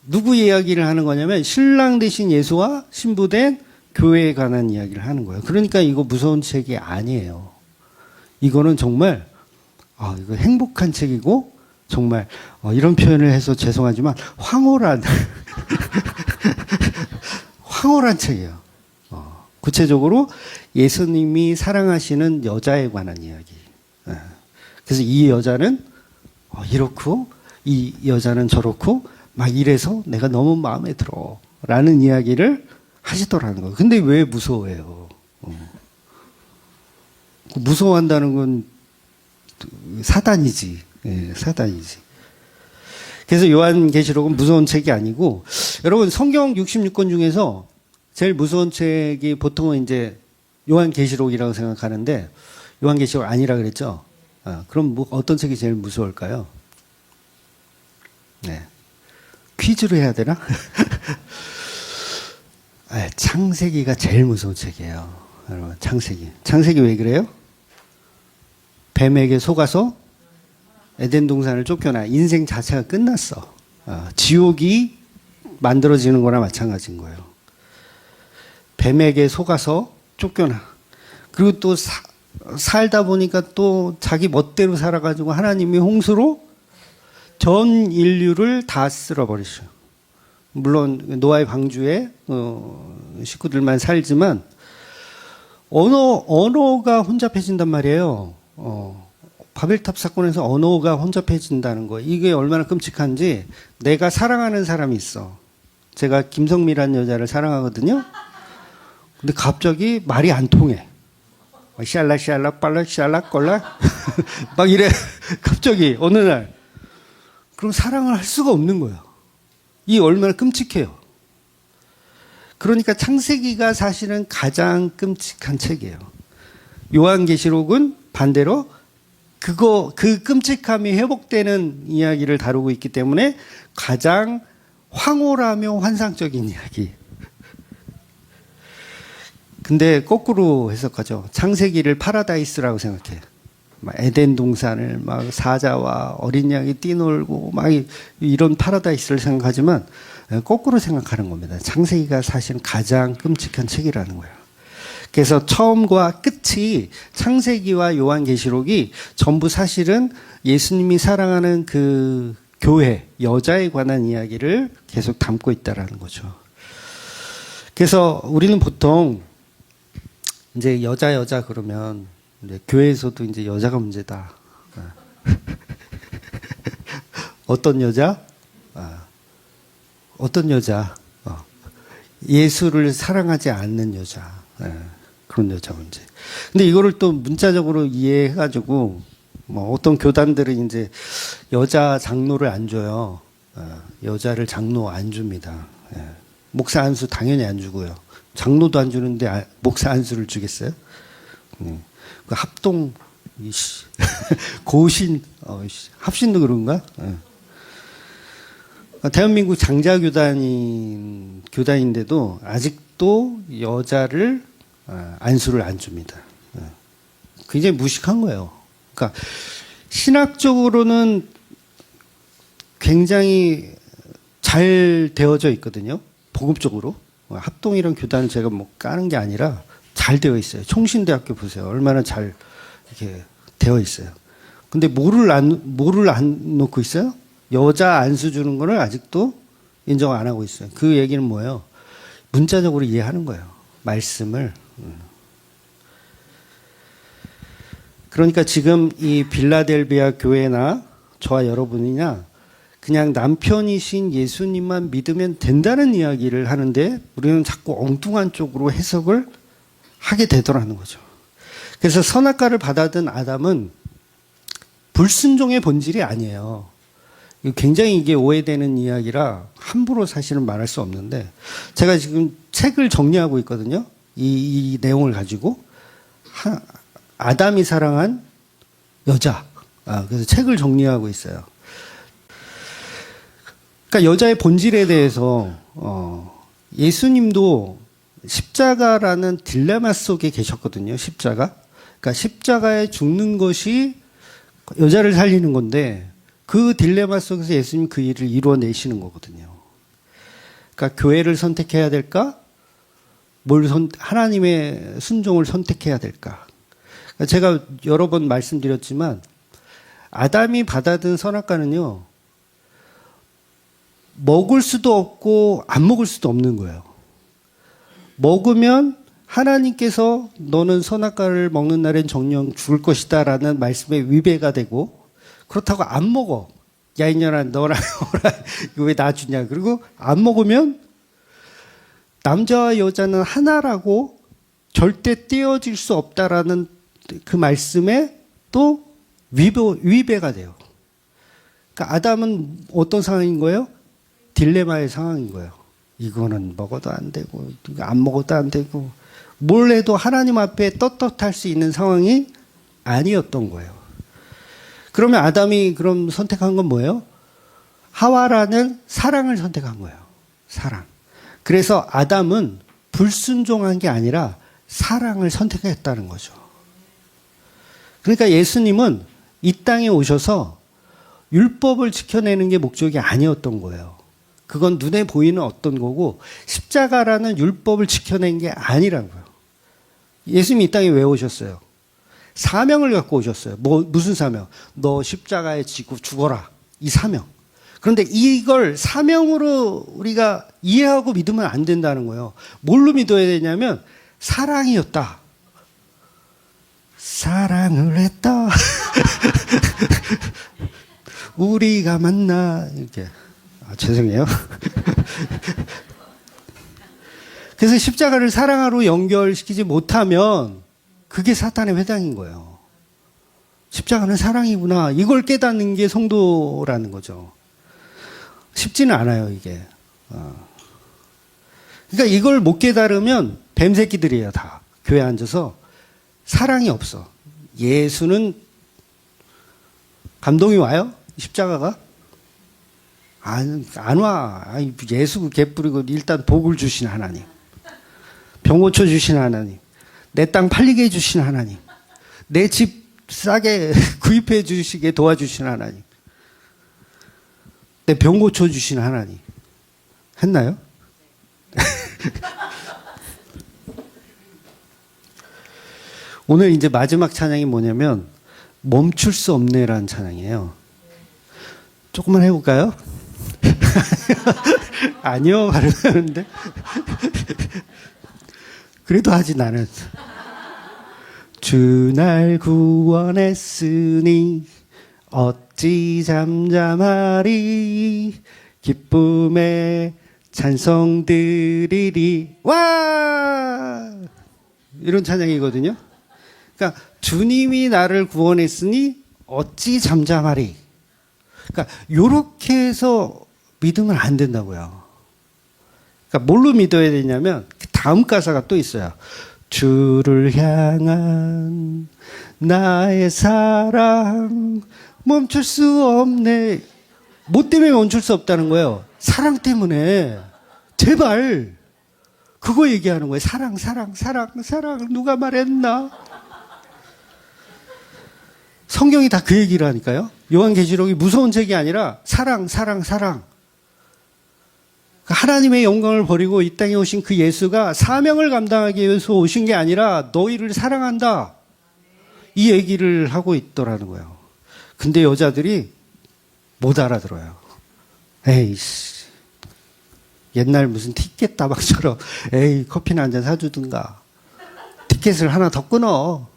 누구 이야기를 하는 거냐면 신랑 되신 예수와 신부된 교회에 관한 이야기를 하는 거예요. 그러니까 이거 무서운 책이 아니에요. 이거는 정말 이거 행복한 책이고 정말 이런 표현을 해서 죄송하지만 황홀한 황홀한 책이에요. 구체적으로 예수님이 사랑하시는 여자에 관한 이야기. 그래서 이 여자는 이렇고 이 여자는 저렇고 막 이래서 내가 너무 마음에 들어 라는 이야기를 하시더라는 거예요. 근데 왜 무서워해요? 무서워한다는 건 사단이지. 예, 사단이지. 그래서 요한계시록은 무서운 책이 아니고 여러분 성경 66권 중에서 제일 무서운 책이 보통은 이제 요한계시록이라고 생각하는데 요한계시록 아니라 그랬죠. 그럼 어떤 책이 제일 무서울까요? 네. 퀴즈로 해야 되나? 창세기가 제일 무서운 책이에요. 여러분, 창세기. 창세기 왜 그래요? 뱀에게 속아서 에덴 동산을 쫓겨나. 인생 자체가 끝났어. 지옥이 만들어지는 거나 마찬가지인 거예요. 뱀에게 속아서 쫓겨나. 그리고 또 살다 보니까 또 자기 멋대로 살아가지고 하나님이 홍수로 전 인류를 다 쓸어버리셔요. 물론 노아의 방주에 식구들만 살지만 언어가 혼잡해진단 말이에요. 바벨탑 사건에서 언어가 혼잡해진다는 거. 이게 얼마나 끔찍한지 내가 사랑하는 사람이 있어. 제가 김성미라는 여자를 사랑하거든요. 근데 갑자기 말이 안 통해. 샬라 빨라 샬라 꼴라 막 이래. 갑자기 어느 날. 그럼 사랑을 할 수가 없는 거예요. 이 얼마나 끔찍해요. 그러니까 창세기가 사실은 가장 끔찍한 책이에요. 요한계시록은 반대로 그 끔찍함이 회복되는 이야기를 다루고 있기 때문에 가장 황홀하며 환상적인 이야기. 근데 거꾸로 해석하죠. 창세기를 파라다이스라고 생각해요. 막 에덴 동산을 막 사자와 어린 양이 뛰놀고 막 이런 파라다이스를 생각하지만 거꾸로 생각하는 겁니다. 창세기가 사실은 가장 끔찍한 책이라는 거예요. 그래서 처음과 끝이 창세기와 요한계시록이 전부 사실은 예수님이 사랑하는 그 교회, 여자에 관한 이야기를 계속 담고 있다라는 거죠. 그래서 우리는 보통 이제 여자 그러면 이제 교회에서도 이제 여자가 문제다. 어떤 여자? 어떤 여자? 예수를 사랑하지 않는 여자. 예, 그런 여자 문제. 근데 이거를 또 문자적으로 이해해가지고, 뭐 어떤 교단들은 이제 여자 장로를 안 줘요. 여자를 장로 안 줍니다. 예. 목사 안수 당연히 안 주고요. 장로도 안 주는데 목사 안수를 주겠어요? 그 합동, 고신, 합신도 그런가? 예. 대한민국 장자교단인데도 아직도 여자를 안수를 안 줍니다. 굉장히 무식한 거예요. 그러니까 신학적으로는 굉장히 잘 되어져 있거든요. 복음적으로. 합동이란 교단은 제가 뭐 까는 게 아니라 잘 되어 있어요. 총신대학교 보세요. 얼마나 잘 이렇게 되어 있어요. 근데 뭐를 안 놓고 있어요? 여자 안수 주는 거를 아직도 인정 안 하고 있어요. 그 얘기는 뭐예요? 문자적으로 이해하는 거예요. 말씀을. 그러니까 지금 이 빌라델비아 교회나 저와 여러분이냐 그냥 남편이신 예수님만 믿으면 된다는 이야기를 하는데 우리는 자꾸 엉뚱한 쪽으로 해석을 하게 되더라는 거죠. 그래서 선악과를 받아든 아담은 불순종의 본질이 아니에요. 굉장히 이게 오해되는 이야기라 함부로 사실은 말할 수 없는데 제가 지금 책을 정리하고 있거든요. 이 내용을 가지고 아담이 사랑한 여자. 그래서 책을 정리하고 있어요. 그러니까 여자의 본질에 대해서 예수님도 십자가라는 딜레마 속에 계셨거든요. 십자가. 그러니까 십자가에 죽는 것이 여자를 살리는 건데 그 딜레마 속에서 예수님 그 일을 이루어내시는 거거든요. 그러니까 교회를 선택해야 될까? 하나님의 순종을 선택해야 될까? 그러니까 제가 여러 번 말씀드렸지만 아담이 받아든 선악과는요. 먹을 수도 없고 안 먹을 수도 없는 거예요. 먹으면 하나님께서 너는 선악과를 먹는 날엔 정령 죽을 것이다 라는 말씀에 위배가 되고 그렇다고 안 먹어. 야 이년아 너랑 이거 왜 나 주냐. 그리고 안 먹으면 남자와 여자는 하나라고 절대 떼어질 수 없다라는 그 말씀에 또 위배가 돼요. 그러니까 아담은 어떤 상황인 거예요? 딜레마의 상황인 거예요. 이거는 먹어도 안 되고 안 먹어도 안 되고 뭘 해도 하나님 앞에 떳떳할 수 있는 상황이 아니었던 거예요. 그러면 아담이 그럼 선택한 건 뭐예요? 하와라는 사랑을 선택한 거예요. 사랑. 그래서 아담은 불순종한 게 아니라 사랑을 선택했다는 거죠. 그러니까 예수님은 이 땅에 오셔서 율법을 지켜내는 게 목적이 아니었던 거예요. 그건 눈에 보이는 어떤 거고 십자가라는 율법을 지켜낸 게 아니라고요. 예수님이 이 땅에 왜 오셨어요? 사명을 갖고 오셨어요. 무슨 사명? 너 십자가에 지고 죽어라. 이 사명. 그런데 이걸 사명으로 우리가 이해하고 믿으면 안 된다는 거예요. 뭘로 믿어야 되냐면 사랑이었다. 사랑을 했다. 우리가 만나 이렇게. 죄송해요. 그래서 십자가를 사랑으로 연결시키지 못하면 그게 사탄의 회당인 거예요. 십자가는 사랑이구나. 이걸 깨닫는 게 성도라는 거죠. 쉽지는 않아요, 이게. 그러니까 이걸 못 깨달으면 뱀새끼들이에요, 다. 교회 앉아서 사랑이 없어. 예수는 감동이 와요? 십자가가? 안 와. 예수 개뿌리고 일단 복을 주신 하나님. 병 고쳐주신 하나님. 내 땅 팔리게 해주신 하나님. 내 집 싸게 구입해 주시게 도와주신 하나님. 내 병 고쳐주신 하나님. 했나요? 오늘 이제 마지막 찬양이 뭐냐면 멈출 수 없네라는 찬양이에요. 조금만 해볼까요? 아니요 하려는데 그래도 하지 나는. 주 날 구원했으니 어찌 잠잠하리 기쁨에 찬송 드리리 와 이런 찬양이거든요. 그러니까 주님이 나를 구원했으니 어찌 잠잠하리. 그러니까 요렇게 해서 믿으면 안 된다고요. 그러니까 뭘로 믿어야 되냐면 그 다음 가사가 또 있어요. 주를 향한 나의 사랑 멈출 수 없네. 뭐 때문에 멈출 수 없다는 거예요? 사랑 때문에. 제발 그거 얘기하는 거예요. 사랑 사랑 사랑 사랑 누가 말했나? 성경이 다 그 얘기를 하니까요. 요한계시록이 무서운 책이 아니라 사랑 사랑 사랑. 하나님의 영광을 버리고 이 땅에 오신 그 예수가 사명을 감당하기 위해서 오신 게 아니라 너희를 사랑한다. 이 얘기를 하고 있더라는 거예요. 근데 여자들이 못 알아들어요. 에이씨. 옛날 무슨 티켓 다방처럼 에이 커피나 한잔 사주든가. 티켓을 하나 더 끊어.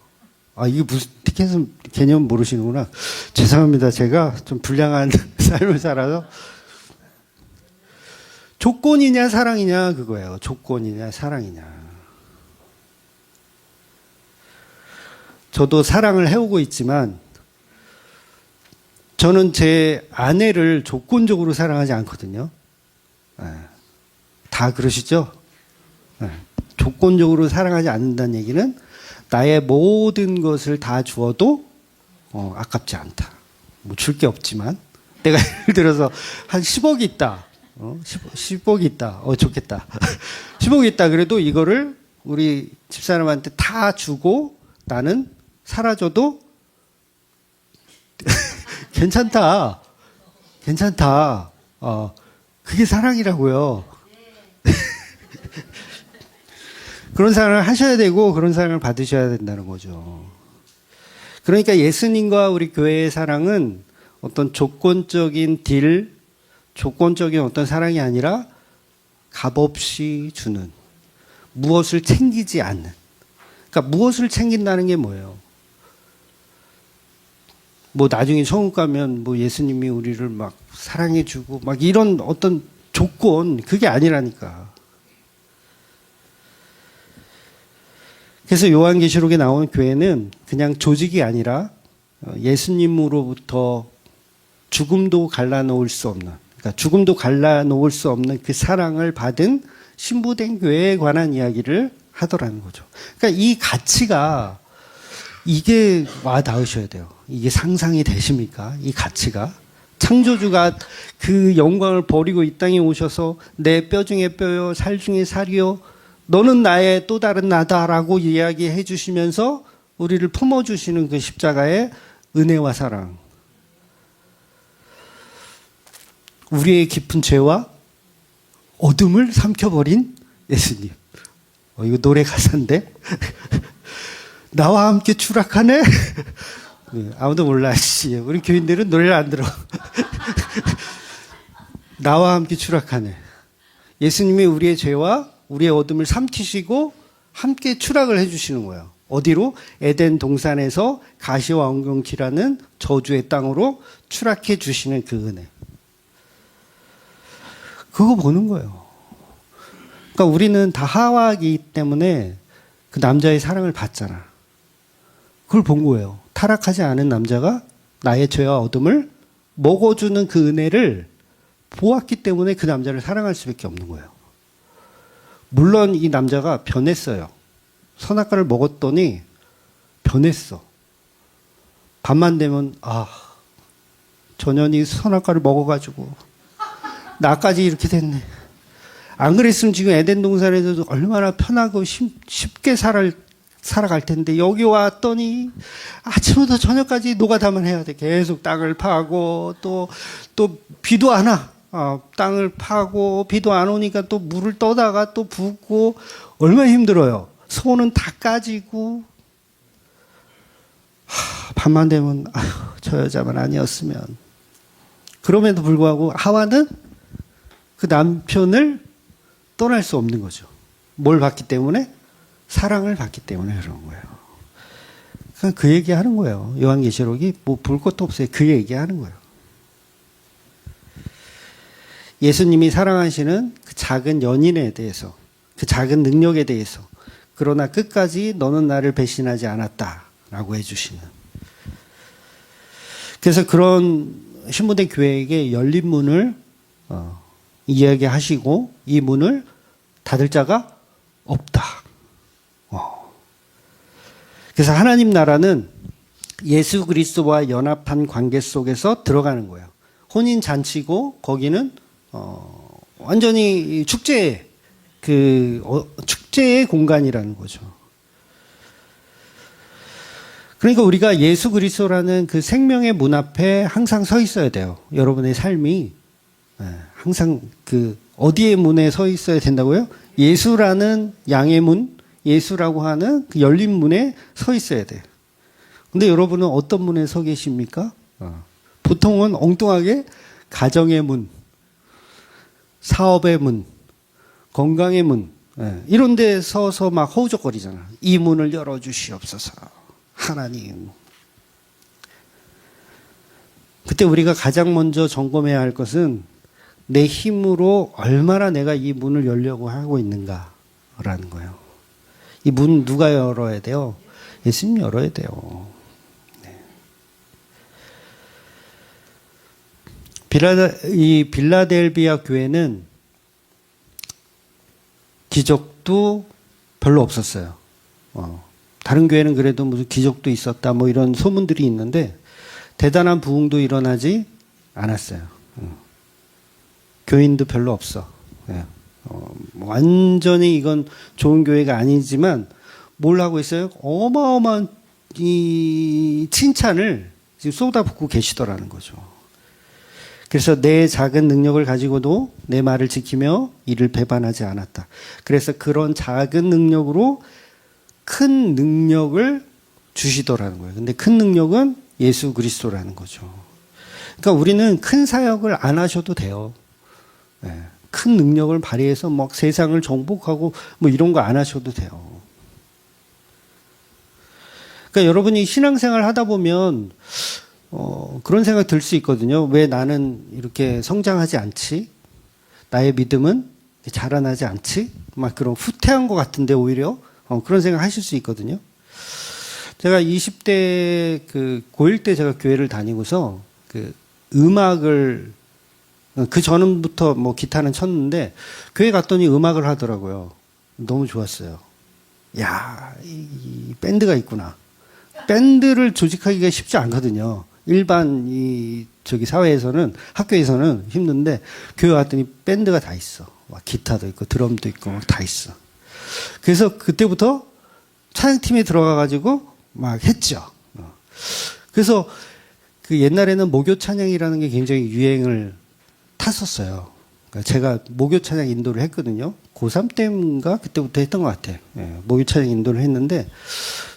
아 이게 무슨 티켓은 개념 모르시는구나. 죄송합니다. 제가 좀 불량한 삶을 살아서. 조건이냐 사랑이냐 그거예요. 조건이냐 사랑이냐. 저도 사랑을 해오고 있지만 저는 제 아내를 조건적으로 사랑하지 않거든요. 네. 다 그러시죠? 네. 조건적으로 사랑하지 않는다는 얘기는 나의 모든 것을 다 주어도 아깝지 않다. 뭐 줄 게 없지만 내가 예를 들어서 한 10억이 있다. 10억이 있다. 좋겠다. 10억이 있다. 그래도 이거를 우리 집사람한테 다 주고 나는 사라져도 괜찮다. 괜찮다. 그게 사랑이라고요. 그런 사랑을 하셔야 되고 그런 사랑을 받으셔야 된다는 거죠. 그러니까 예수님과 우리 교회의 사랑은 어떤 조건적인 딜, 조건적인 어떤 사랑이 아니라 값없이 주는, 무엇을 챙기지 않는. 그러니까 무엇을 챙긴다는 게 뭐예요? 뭐 나중에 천국 가면 뭐 예수님이 우리를 막 사랑해주고 막 이런 어떤 조건, 그게 아니라니까. 그래서 요한계시록에 나온 교회는 그냥 조직이 아니라 예수님으로부터 죽음도 갈라놓을 수 없는, 그러니까 죽음도 갈라놓을 수 없는 그 사랑을 받은 신부된 교회에 관한 이야기를 하더라는 거죠. 그러니까 이 가치가, 이게 와 닿으셔야 돼요. 이게 상상이 되십니까? 이 가치가. 창조주가 그 영광을 버리고 이 땅에 오셔서 내 뼈 중에 뼈요, 살 중에 살이요, 너는 나의 또 다른 나다라고 이야기해 주시면서 우리를 품어주시는 그 십자가의 은혜와 사랑. 우리의 깊은 죄와 어둠을 삼켜버린 예수님. 이거 노래 가사인데? 나와 함께 추락하네? 아무도 몰라, 씨. 우리 교인들은 노래를 안 들어. 나와 함께 추락하네. 예수님이 우리의 죄와 우리의 어둠을 삼키시고 함께 추락을 해주시는 거예요. 어디로? 에덴 동산에서 가시와 엉겅퀴라는 저주의 땅으로 추락해 주시는 그 은혜. 그거 보는 거예요. 그러니까 우리는 다 하와이기 때문에 그 남자의 사랑을 받잖아. 그걸 본 거예요. 타락하지 않은 남자가 나의 죄와 어둠을 먹어주는 그 은혜를 보았기 때문에 그 남자를 사랑할 수밖에 없는 거예요. 물론 이 남자가 변했어요. 선악과를 먹었더니 변했어. 밤만 되면 전현이 선악과를 먹어가지고 나까지 이렇게 됐네. 안 그랬으면 지금 에덴 동산에서도 얼마나 편하고 쉽게 살아갈 텐데 여기 왔더니 아침부터 저녁까지 노가다만 해야 돼. 계속 땅을 파고 또 비도 안 와. 땅을 파고 비도 안 오니까 또 물을 떠다가 또 붓고 얼마나 힘들어요. 소는 다 까지고 밤만 되면 저 여자만 아니었으면. 그럼에도 불구하고 하와는 그 남편을 떠날 수 없는 거죠. 뭘 받기 때문에? 사랑을 받기 때문에 그런 거예요. 그냥 그 얘기하는 거예요. 요한계시록이 뭐 볼 것도 없어요. 그 얘기하는 거예요. 예수님이 사랑하시는 그 작은 연인에 대해서, 그 작은 능력에 대해서, 그러나 끝까지 너는 나를 배신하지 않았다라고 해주시는. 그래서 그런 신무대 교회에게 열린 문을 이야기하시고 이 문을 닫을 자가 없다. 그래서 하나님 나라는 예수 그리스도와 연합한 관계 속에서 들어가는 거예요. 혼인 잔치고 거기는 완전히 축제의 공간이라는 거죠. 그러니까 우리가 예수 그리스도라는 그 생명의 문 앞에 항상 서 있어야 돼요. 여러분의 삶이 항상 그 어디의 문에 서 있어야 된다고요? 예수라는 양의 문, 예수라고 하는 그 열린 문에 서 있어야 돼요. 근데 여러분은 어떤 문에 서 계십니까? 보통은 엉뚱하게 가정의 문, 사업의 문, 건강의 문, 이런 데 서서 막 허우적거리잖아. 이 문을 열어주시옵소서. 하나님. 그때 우리가 가장 먼저 점검해야 할 것은 내 힘으로 얼마나 내가 이 문을 열려고 하고 있는가라는 거예요. 이 문 누가 열어야 돼요? 예수님 열어야 돼요. 이 빌라델비아 교회는 기적도 별로 없었어요. 다른 교회는 그래도 무슨 기적도 있었다 뭐 이런 소문들이 있는데 대단한 부흥도 일어나지 않았어요. 교인도 별로 없어. 완전히 이건 좋은 교회가 아니지만 뭘 하고 있어요? 어마어마한 이 칭찬을 지금 쏟아붓고 계시더라는 거죠. 그래서 내 작은 능력을 가지고도 내 말을 지키며 이를 배반하지 않았다. 그래서 그런 작은 능력으로 큰 능력을 주시더라는 거예요. 근데 큰 능력은 예수 그리스도라는 거죠. 그러니까 우리는 큰 사역을 안 하셔도 돼요. 큰 능력을 발휘해서 막 세상을 정복하고 뭐 이런 거 안 하셔도 돼요. 그러니까 여러분이 신앙생활 하다 보면 그런 생각 들 수 있거든요. 왜 나는 이렇게 성장하지 않지? 나의 믿음은 자라나지 않지? 막 그런 후퇴한 것 같은데 오히려 그런 생각 하실 수 있거든요. 제가 20대 고1 때 제가 교회를 다니고서 음악을 그 전부터 뭐 기타는 쳤는데 교회 갔더니 음악을 하더라고요. 너무 좋았어요. 야, 이 밴드가 있구나. 밴드를 조직하기가 쉽지 않거든요. 일반 사회에서는 학교에서는 힘든데 교회 갔더니 밴드가 다 있어. 막 기타도 있고 드럼도 있고 막 다 있어. 그래서 그때부터 찬양팀에 들어가 가지고 막 했죠. 그래서 그 옛날에는 목요 찬양이라는 게 굉장히 유행을 탔었어요. 그러니까 제가 목요 찬양 인도를 했거든요. 고3 때인가 그때부터 했던 것 같아요. 목요 찬양 인도를 했는데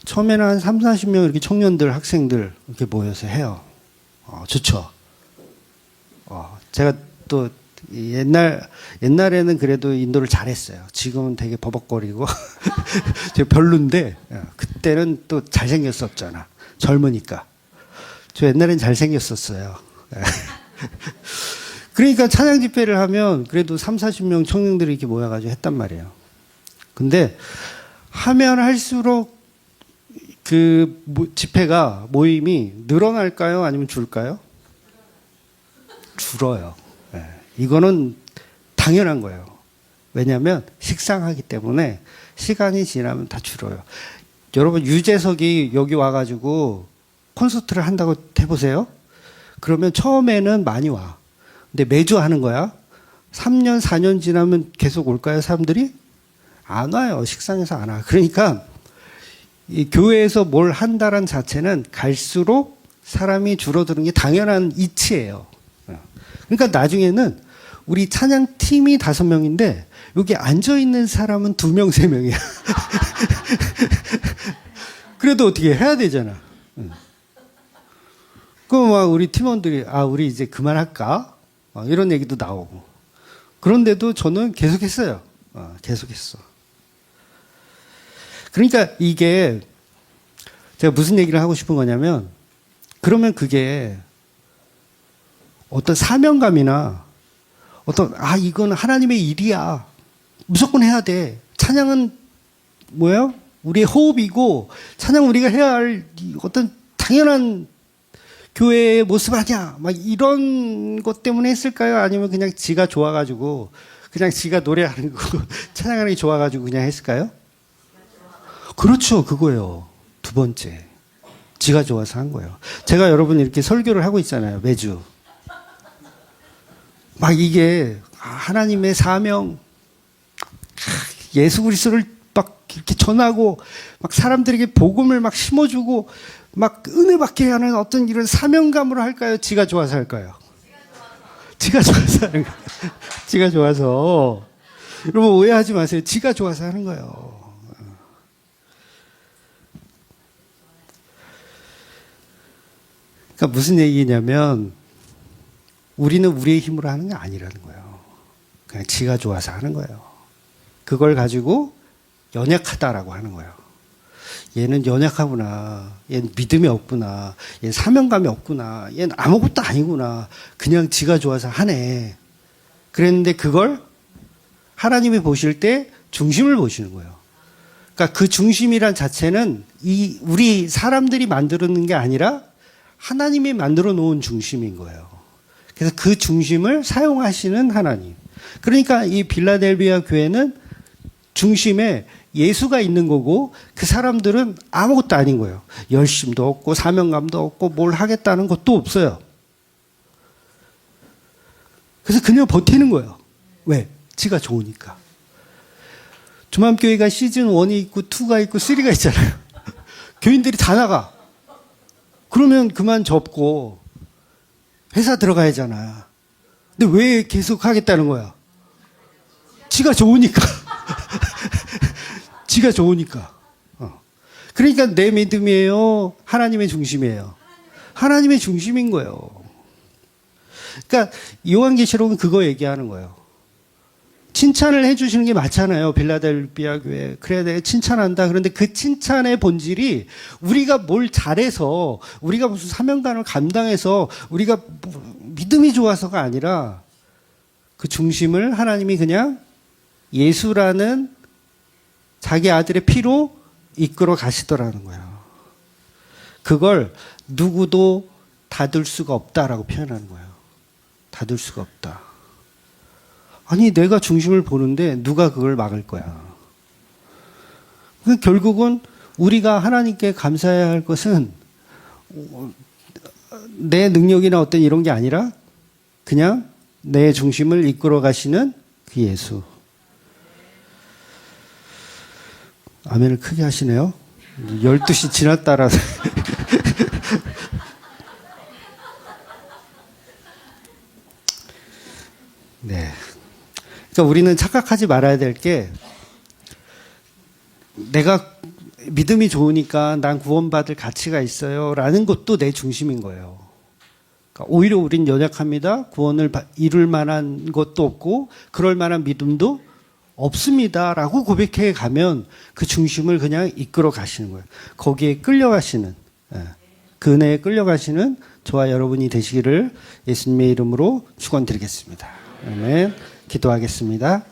처음에는 한 3, 40명 이렇게 청년들, 학생들 이렇게 모여서 해요. 좋죠. 제가 또 옛날에는 그래도 인도를 잘했어요. 지금은 되게 버벅거리고 별론데 그때는 또 잘생겼었잖아. 젊으니까. 저 옛날엔 잘생겼었어요. 그러니까 찬양 집회를 하면 그래도 3, 40명 청년들이 이렇게 모여가지고 했단 말이에요. 근데 하면 할수록 그 집회가 모임이 늘어날까요? 아니면 줄까요? 줄어요. 이거는 당연한 거예요. 왜냐하면 식상하기 때문에 시간이 지나면 다 줄어요. 여러분 유재석이 여기 와가지고 콘서트를 한다고 해보세요. 그러면 처음에는 많이 와. 근데 매주 하는 거야. 3년, 4년 지나면 계속 올까요, 사람들이? 안 와요. 식상해서 안 와. 그러니까 이 교회에서 뭘 한다는 자체는 갈수록 사람이 줄어드는 게 당연한 이치예요. 그러니까 나중에는 우리 찬양팀이 5명인데 여기 앉아있는 사람은 2명, 3명이야. 그래도 어떻게 해야 되잖아. 그럼 막 우리 팀원들이 우리 이제 그만할까? 이런 얘기도 나오고. 그런데도 저는 계속했어요. 계속했어. 그러니까 이게 제가 무슨 얘기를 하고 싶은 거냐면 그러면 그게 어떤 사명감이나 이건 하나님의 일이야. 무조건 해야 돼. 찬양은 뭐예요? 우리의 호흡이고, 찬양 우리가 해야 할 어떤 당연한 교회의 모습 아니야. 막 이런 것 때문에 했을까요? 아니면 그냥 지가 좋아가지고, 그냥 지가 노래하는 거, 찬양하는 게 좋아가지고 그냥 했을까요? 그렇죠. 그거예요. 두 번째. 지가 좋아서 한 거예요. 제가 여러분 이렇게 설교를 하고 있잖아요. 매주. 막 이게 하나님의 사명, 예수 그리스도를 막 이렇게 전하고 막 사람들에게 복음을 막 심어주고 막 은혜 받게 하는 어떤 이런 사명감으로 할까요? 지가 좋아서 할까요? 지가 좋아서 하는 거예요. 지가 좋아서. 여러분 오해하지 마세요. 지가 좋아서 하는 거예요. 그러니까 무슨 얘기냐면 우리는 우리의 힘으로 하는 게 아니라는 거예요. 그냥 지가 좋아서 하는 거예요. 그걸 가지고 연약하다라고 하는 거예요. 얘는 연약하구나. 얘는 믿음이 없구나. 얘는 사명감이 없구나. 얘는 아무것도 아니구나. 그냥 지가 좋아서 하네. 그랬는데 그걸 하나님이 보실 때 중심을 보시는 거예요. 그러니까 그 중심이란 자체는 우리 사람들이 만드는 게 아니라 하나님이 만들어 놓은 중심인 거예요. 그래서 그 중심을 사용하시는 하나님. 그러니까 이 빌라델비아 교회는 중심에 예수가 있는 거고 그 사람들은 아무것도 아닌 거예요. 열심도 없고 사명감도 없고 뭘 하겠다는 것도 없어요. 그래서 그냥 버티는 거예요. 왜? 지가 좋으니까. 조맘교회가 시즌 1이 있고 2가 있고 3가 있잖아요. 교인들이 다 나가. 그러면 그만 접고 회사 들어가야 하잖아. 근데 왜 계속 하겠다는 거야? 지가 좋으니까. 지가 좋으니까. 그러니까 내 믿음이에요? 하나님의 중심이에요? 하나님의 중심인 거예요. 그러니까 요한계시록은 그거 얘기하는 거예요. 칭찬을 해주시는 게 맞잖아요. 빌라델비아 교회. 그래야 돼. 칭찬한다. 그런데 그 칭찬의 본질이 우리가 뭘 잘해서, 우리가 무슨 사명감을 감당해서, 우리가 믿음이 좋아서가 아니라 그 중심을 하나님이 그냥 예수라는 자기 아들의 피로 이끌어 가시더라는 거예요. 그걸 누구도 닫을 수가 없다라고 표현하는 거예요. 닫을 수가 없다. 아니 내가 중심을 보는데 누가 그걸 막을 거야. 결국은 우리가 하나님께 감사해야 할 것은 내 능력이나 어떤 이런 게 아니라 그냥 내 중심을 이끌어 가시는 그 예수. 아멘을 크게 하시네요. 12시 지났다라서. 네. 그러니까 우리는 착각하지 말아야 될 게 내가 믿음이 좋으니까 난 구원받을 가치가 있어요 라는 것도 내 중심인 거예요. 그러니까 오히려 우린 연약합니다. 구원을 이룰 만한 것도 없고 그럴 만한 믿음도 없습니다 라고 고백해 가면 그 중심을 그냥 이끌어 가시는 거예요. 거기에 끌려가시는, 그 은혜에 끌려가시는 저와 여러분이 되시기를 예수님의 이름으로 축원드리겠습니다. 아멘. 기도하겠습니다.